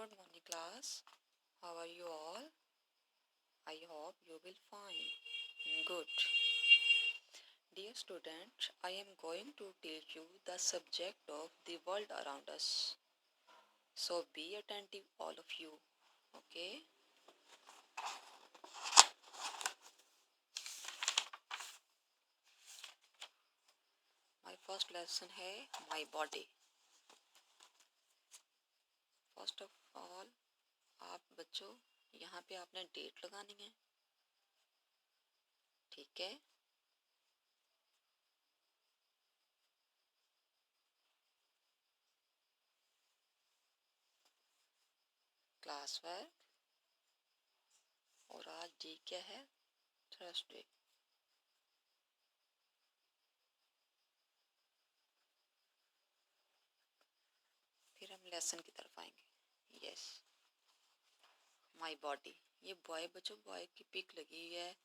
Good morning, class. How are you all? I hope you will fine. Good. Dear student, I am going to teach you the subject of the world around us. So be attentive, all of you. Okay? My first lesson है my body. First of all, आप बच्चों यहाँ पे आपने date लगानी है. ठीक है? Class work. और आज डी क्या है? थर्सडे. फिर हम लेसन की तरफ आएंगे. Yes, my body. ये बॉय बच्चों, बॉय की पिक लगी हुई है.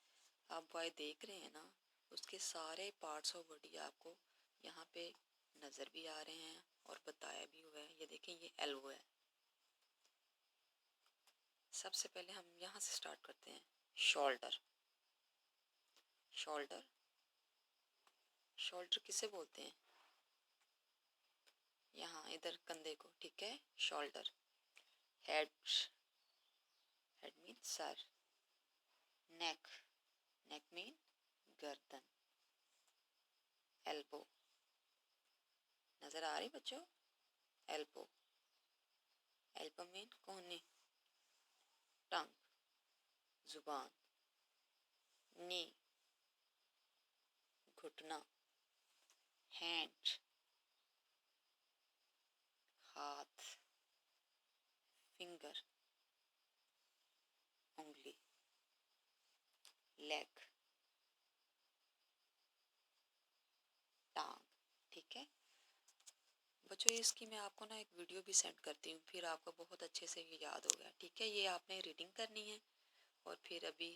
आप बॉय देख रहे हैं ना, उसके सारे पार्ट्स ऑफ बॉडी आपको यहाँ पे नज़र भी आ रहे हैं और बताया भी हुआ है. ये देखें, ये एल्बो है. सबसे पहले हम यहाँ से स्टार्ट करते हैं. शोल्डर. शोल्डर. शोल्डर किसे बोलते हैं? यहाँ इधर कंधे को. ठीक है, शोल्डर. हेड. हेड मीन सर. नेक. नेक मीन गर्दन. एल्बो. नजर आ रही बच्चों? एल्बो. एल्बो मीन कोहनी. टंग. जुबान. नी. घुटना. हैंड. हाथ. फिंगर. उंगली. लेग. टांग. ठीक है बच्चों, इसकी मैं आपको ना एक वीडियो भी सेंड करती हूँ, फिर आपको बहुत अच्छे से ये याद हो गया. ठीक है, ये आपने रीडिंग करनी है और फिर अभी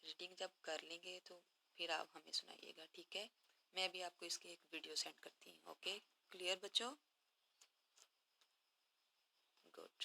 रीडिंग जब कर लेंगे तो फिर आप हमें सुनाइएगा. ठीक है, मैं भी आपको इसकी एक वीडियो सेंड करती हूँ. ओके, क्लियर बच्चों? गुड.